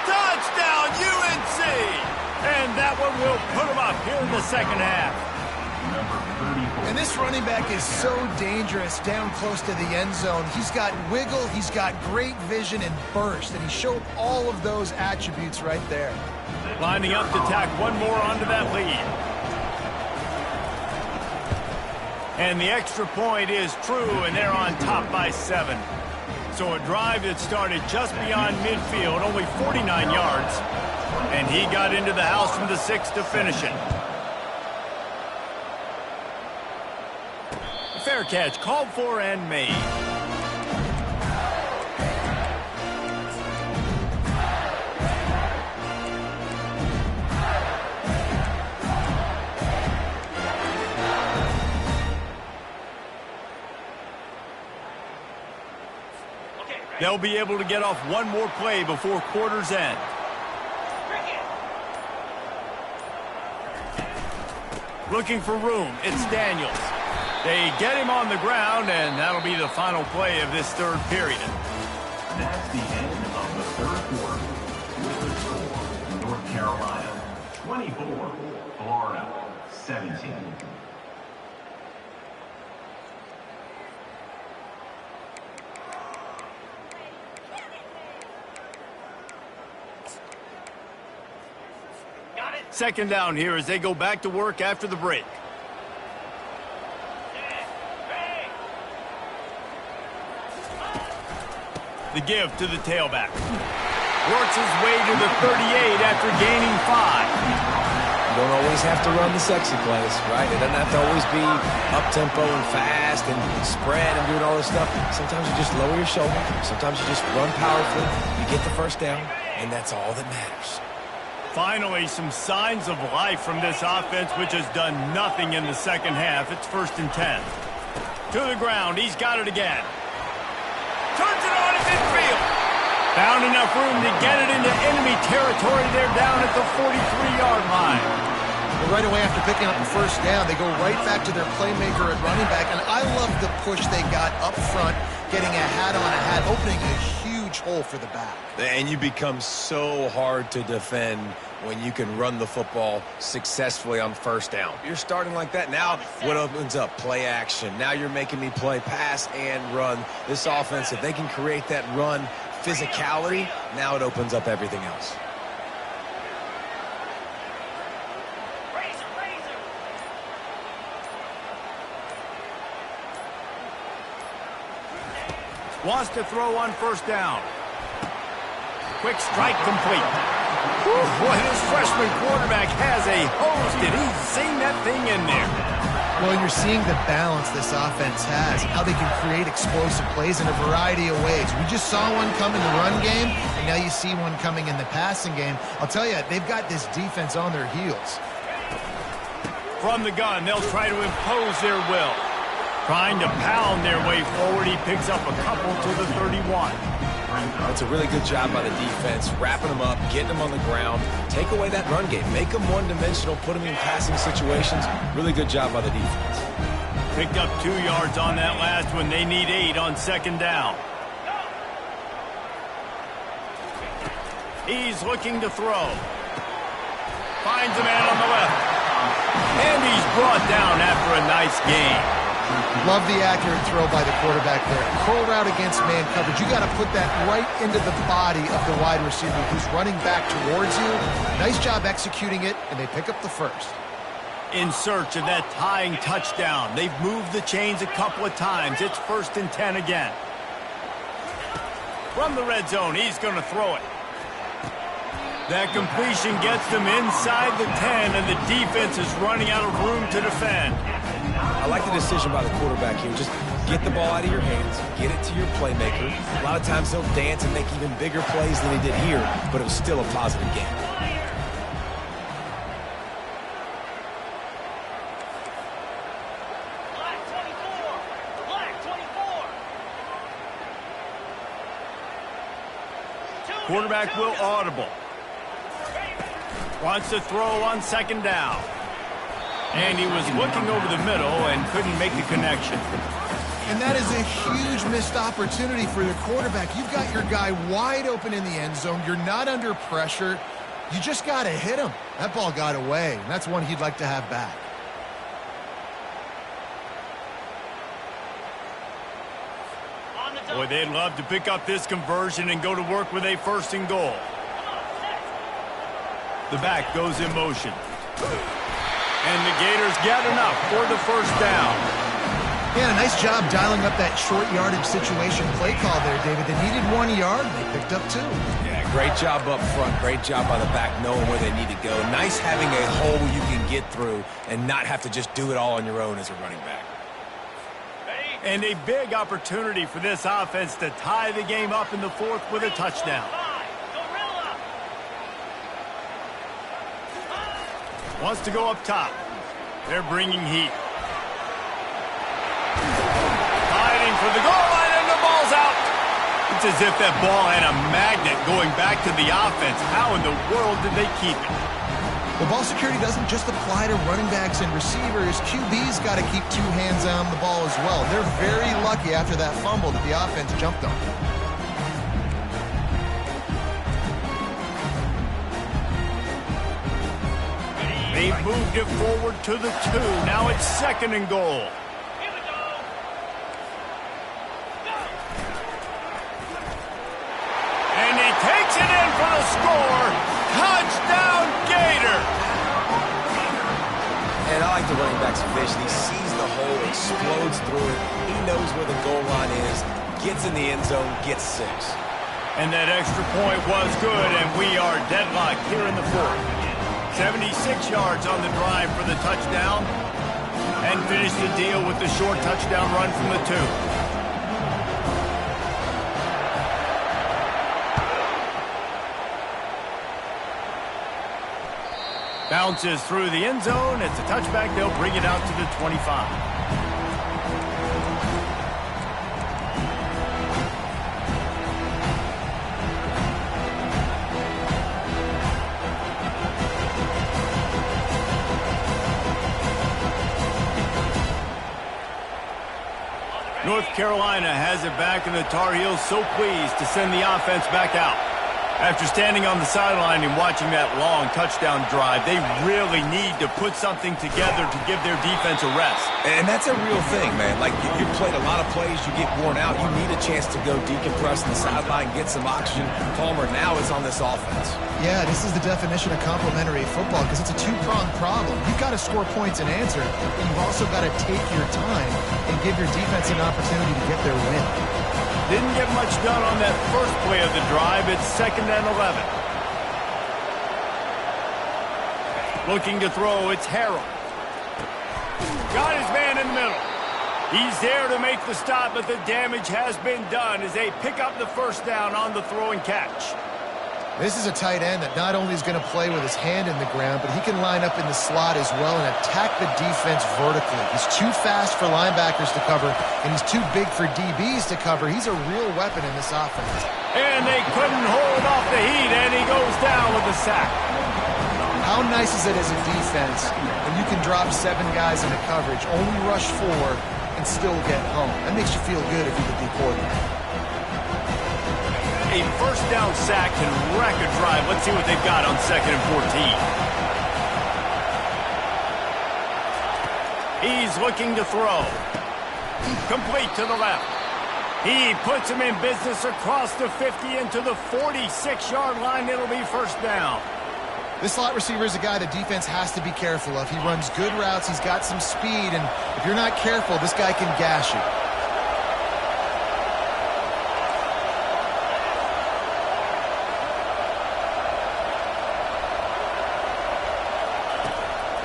Touchdown, UNC! And that one will put them up here in the second half. And this running back is so dangerous down close to the end zone. He's got wiggle, he's got great vision and burst, and he showed all of those attributes right there. Lining up to tack one more onto that lead. And the extra point is true, and they're on top by 7. So a drive that started just beyond midfield, only 49 yards, and he got into the house from the 6 to finish it. Fair catch, called for and made. They'll be able to get off one more play before quarter's end. Looking for room, it's Daniels. They get him on the ground, and that'll be the final play of this third period. That's the end of the third quarter. With the score, North Carolina 24, Florida 17. Second down here as they go back to work after the break. The give to the tailback. Works his way to the 38 after gaining 5. You don't always have to run the sexy plays, right? It doesn't have to always be up-tempo and fast and spread and doing all this stuff. Sometimes you just lower your shoulder. Sometimes you just run powerfully. You get the first down, and that's all that matters. Finally, some signs of life from this offense, which has done nothing in the second half. It's 1st and 10. To the ground. He's got it again. Turns it on at midfield. Found enough room to get it into enemy territory. They're down at the 43-yard line. Well, right away after picking up the first down, they go right back to their playmaker at running back. And I love the push they got up front, getting a hat on a hat, opening a huge hole for the back. And you become so hard to defend when you can run the football successfully on first down. You're starting like that. Now what opens up? Play action. Now you're making me play pass and run. This offense, if they can create that run physicality, now it opens up everything else. Wants to throw on first down. Quick strike complete. Whew, boy, this freshman quarterback has a hose. Did he sing that thing in there? Well, you're seeing the balance this offense has, how they can create explosive plays in a variety of ways. We just saw one come in the run game, and now you see one coming in the passing game. I'll tell you, they've got this defense on their heels. From the gun, they'll try to impose their will. Trying to pound their way forward, he picks up a couple to the 31. That's a really good job by the defense, wrapping them up, getting them on the ground, take away that run game, make them one-dimensional, put them in passing situations. Really good job by the defense. Picked up 2 yards on that last one. They need 8 on second down. He's looking to throw. Finds a man on the left. And he's brought down after a nice gain. Love the accurate throw by the quarterback there. Curl route against man coverage. You got to put that right into the body of the wide receiver who's running back towards you. Nice job executing it, and they pick up the first. In search of that tying touchdown. They've moved the chains a couple of times. It's 1st and 10 again. From the red zone, he's going to throw it. That completion gets them inside the 10, and the defense is running out of room to defend. I like the decision by the quarterback here. Just get the ball out of your hands, get it to your playmaker. A lot of times he'll dance and make even bigger plays than he did here, but it was still a positive game. Quarterback will audible. Wants to throw on 2nd down. And he was looking over the middle and couldn't make the connection. And that is a huge missed opportunity for the quarterback. You've got your guy wide open in the end zone. You're not under pressure. You just got to hit him. That ball got away, and that's one he'd like to have back. Boy, they'd love to pick up this conversion and go to work with a 1st and goal. The back goes in motion. And the Gators get enough for the 1st down. Yeah, nice job dialing up that short yardage situation play call there, David. They needed 1 yard, and they picked up 2. Yeah, great job up front. Great job by the back knowing where they need to go. Nice having a hole you can get through and not have to just do it all on your own as a running back. And a big opportunity for this offense to tie the game up in the 4th with a touchdown. Wants to go up top. They're bringing heat. Fighting for the goal line, and the ball's out. It's as if that ball had a magnet going back to the offense. How in the world did they keep it? Well, ball security doesn't just apply to running backs and receivers. QB's got to keep 2 hands on the ball as well. They're very lucky after that fumble that the offense jumped on. They've moved it forward to the 2. Now it's 2nd and goal. Here we go. And he takes it in for the score. Touchdown, Gator! And I like the running back's vision. He sees the hole, explodes through it. He knows where the goal line is, gets in the end zone, gets 6. And that extra point was good, and we are deadlocked here in the 4th. 76 yards on the drive for the touchdown, and finished the deal with the short touchdown run from the 2. Bounces through the end zone. It's a touchback. They'll bring it out to the 25. North Carolina has it back, and the Tar Heels so pleased to send the offense back out. After standing on the sideline and watching that long touchdown drive, they really need to put something together to give their defense a rest. And that's a real thing, man. Like, you've played a lot of plays, you get worn out, you need a chance to go decompress on the sideline, get some oxygen. Palmer now is on this offense. Yeah, this is the definition of complementary football because it's a 2-pronged problem. You've got to score points and answer, but you've also got to take your time and give your defense an opportunity to get their win. Didn't get much done on that first play of the drive. It's 2nd and 11. Looking to throw, it's Harrell. Got his man in the middle. He's there to make the stop, but the damage has been done as they pick up the 1st down on the throw and catch. This is a tight end that not only is going to play with his hand in the ground, but he can line up in the slot as well and attack the defense vertically. He's too fast for linebackers to cover, and he's too big for DBs to cover. He's a real weapon in this offense. And they couldn't hold off the heat, and he goes down with a sack. How nice is it as a defense when you can drop 7 guys into coverage, only rush 4, and still get home? That makes you feel good if you're the quarterback. A 1st down sack can wreck a drive. Let's see what they've got on 2nd and 14. He's looking to throw. Complete to the left. He puts him in business across the 50 into the 46-yard line. It'll be first down. This slot receiver is a guy the defense has to be careful of. He runs good routes. He's got some speed, and if you're not careful, this guy can gash you.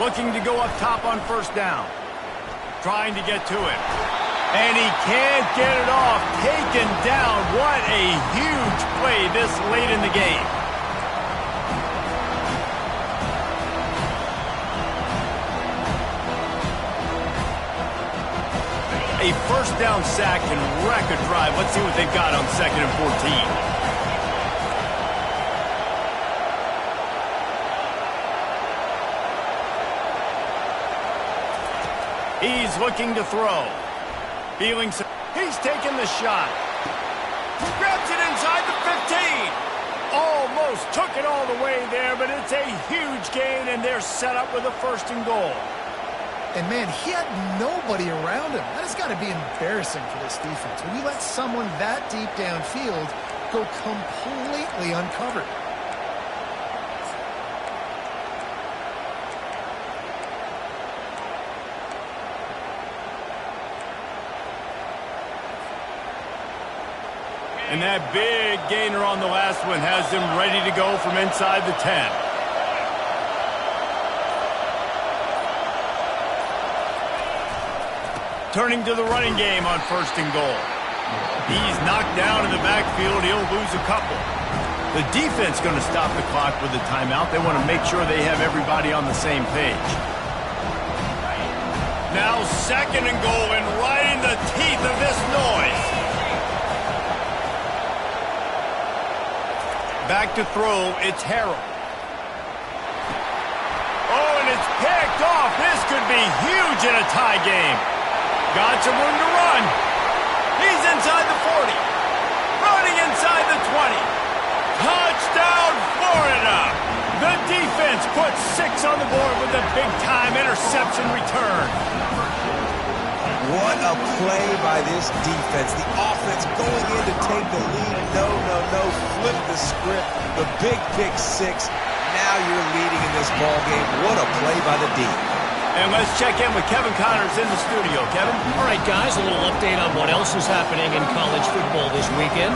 Looking to go up top on first down. Trying to get to it. And he can't get it off. Taken down. What a huge play this late in the game. A first down sack can wreck a drive. Let's see what they've got on 2nd and 14. He's looking to throw. Feeling some. He's taking the shot. Grabs it inside the 15. Almost took it all the way there, but it's a huge gain, and they're set up with a 1st and goal. And, man, he had nobody around him. That has got to be embarrassing for this defense. When you let someone that deep downfield go completely uncovered. And that big gainer on the last one has them ready to go from inside the 10. Turning to the running game on 1st and goal. He's knocked down in the backfield. He'll lose a couple. The defense going to stop the clock with a timeout. They want to make sure they have everybody on the same page. Now 2nd and goal, and right in the teeth of this noise. Back to throw, it's Harrell. Oh, and it's picked off. This could be huge in a tie game. Got some room to run. He's inside the 40. Running inside the 20. Touchdown, Florida. The defense puts 6 on the board with a big-time interception return. What a play by this defense. The offense going in to take the lead. No. Flip the script. The big pick 6. Now you're leading in this ball game. What a play by the D. And let's check in with Kevin Connors in the studio. Kevin? All right, guys, a little update on what else is happening in college football this weekend.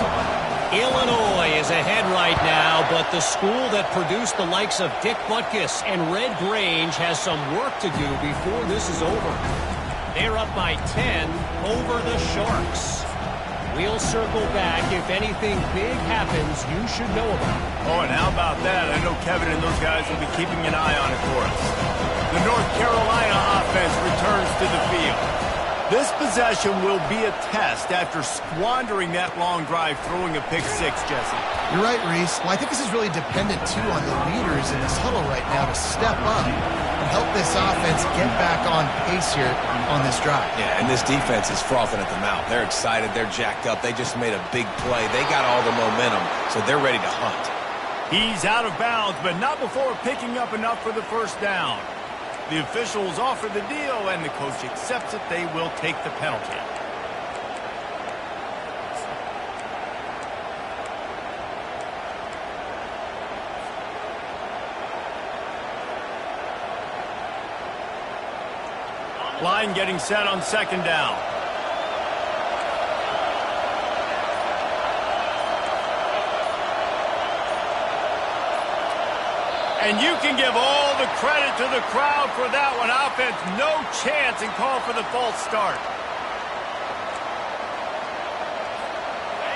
Illinois is ahead right now, but the school that produced the likes of Dick Butkus and Red Grange has some work to do before this is over. They're up by 10 over the Sharks. We'll circle back. If anything big happens, you should know about it. Oh, and how about that? I know Kevin and those guys will be keeping an eye on it for us. The North Carolina offense returns to the field. This possession will be a test after squandering that long drive throwing a pick 6, Jesse. You're right, Reese. Well, I think this is really dependent, too, on the leaders in this huddle right now to step up and help this offense get back on pace here on this drive. Yeah, and this defense is frothing at the mouth. They're excited. They're jacked up. They just made a big play. They got all the momentum, so they're ready to hunt. He's out of bounds, but not before picking up enough for the first down. The officials offer the deal, and the coach accepts it. They will take the penalty. Line getting set on 2nd down. And you can give all the credit to the crowd for that one. Offense, no chance, and call for the false start.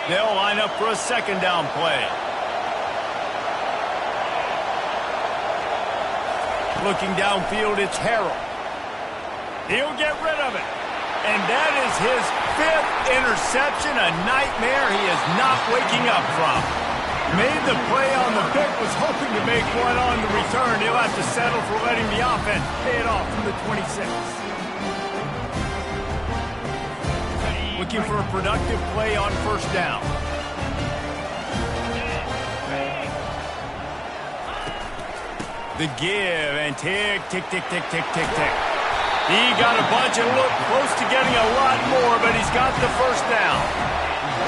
They'll line up for a 2nd down play. Looking downfield, it's Harrell. He'll get rid of it. And that is his 5th interception, a nightmare he is not waking up from. Made the play on the pick, was hoping to make one on the return. He'll have to settle for letting the offense pay it off from the 26. Looking for a productive play on 1st down. The give, and tick, tick, tick, tick, tick, tick, tick. He got a bunch and looked close to getting a lot more, but he's got the first down.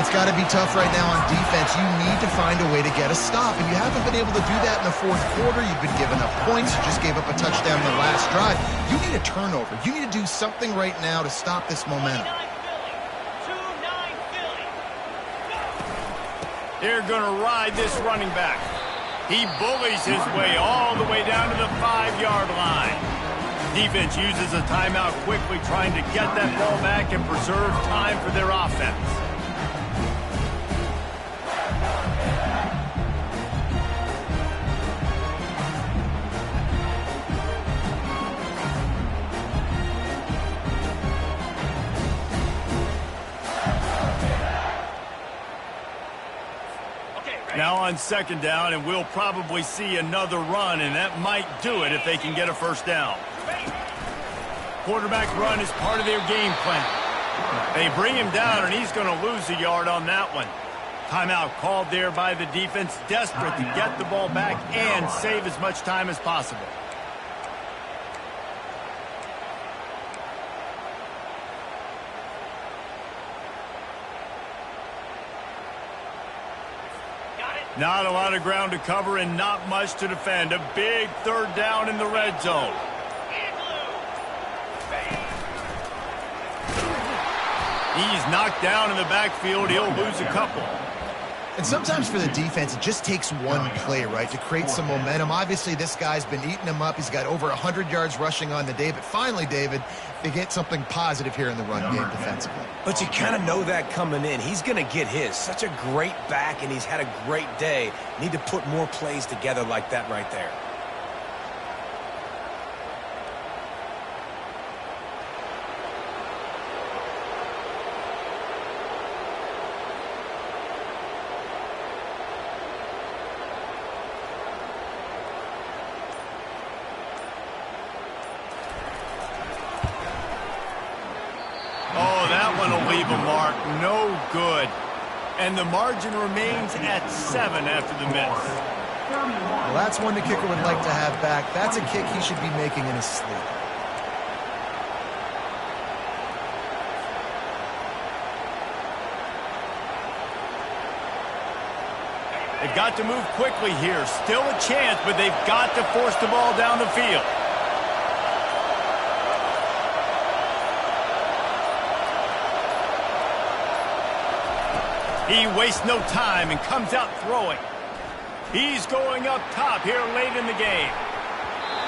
It's got to be tough right now on defense. You need to find a way to get a stop, and you haven't been able to do that in the fourth quarter. You've been giving up points. You just gave up a touchdown in the last drive. You need a turnover. You need to do something right now to stop this momentum. 2-9 Philly. They're going to ride this running back. He bullies his way all the way down to the 5-yard line. Defense uses a timeout quickly, trying to get that ball back and preserve time for their offense. Now on second down, and we'll probably see another run, and that might do it if they can get a first down. Quarterback run is part of their game plan. They bring him down, and he's going to lose a yard on that one. Timeout called there by the defense, desperate to get the ball back and save as much time as possible. Not a lot of ground to cover and not much to defend. A big third down in the red zone. He's knocked down in the backfield. He'll lose a couple. And sometimes for the defense, it just takes one play, right, to create some momentum. Obviously, this guy's been eating them up. He's got over 100 yards rushing on the day. But finally, David, they get something positive here in the run game defensively. But you kind of know that coming in. He's going to get his. Such a great back, and he's had a great day. Need to put more plays together like that right there. No good. And the margin remains at 7 after the miss. Well, that's one the kicker would like to have back. That's a kick he should be making in his sleep. They've got to move quickly here. Still a chance, but they've got to force the ball down the field. He wastes no time and comes out throwing. He's going up top here late in the game.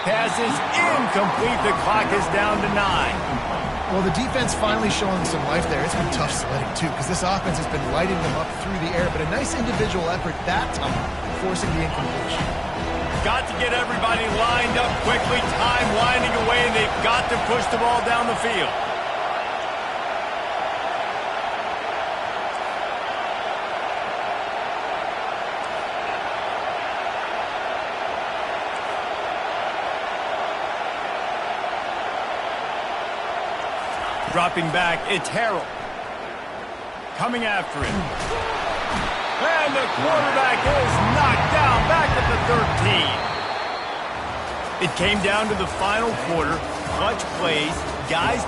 Pass is incomplete. The clock is down to 9. Well, the defense finally showing some life there. It's been tough sledding, too, because this offense has been lighting them up through the air. But a nice individual effort that time, forcing the incompletion. Got to get everybody lined up quickly. Time winding away, and they've got to push the ball down the field. Dropping back, it's Harold. Coming after him. And the quarterback is knocked down back at the 13. It came down to the final quarter. Clutch plays. Guys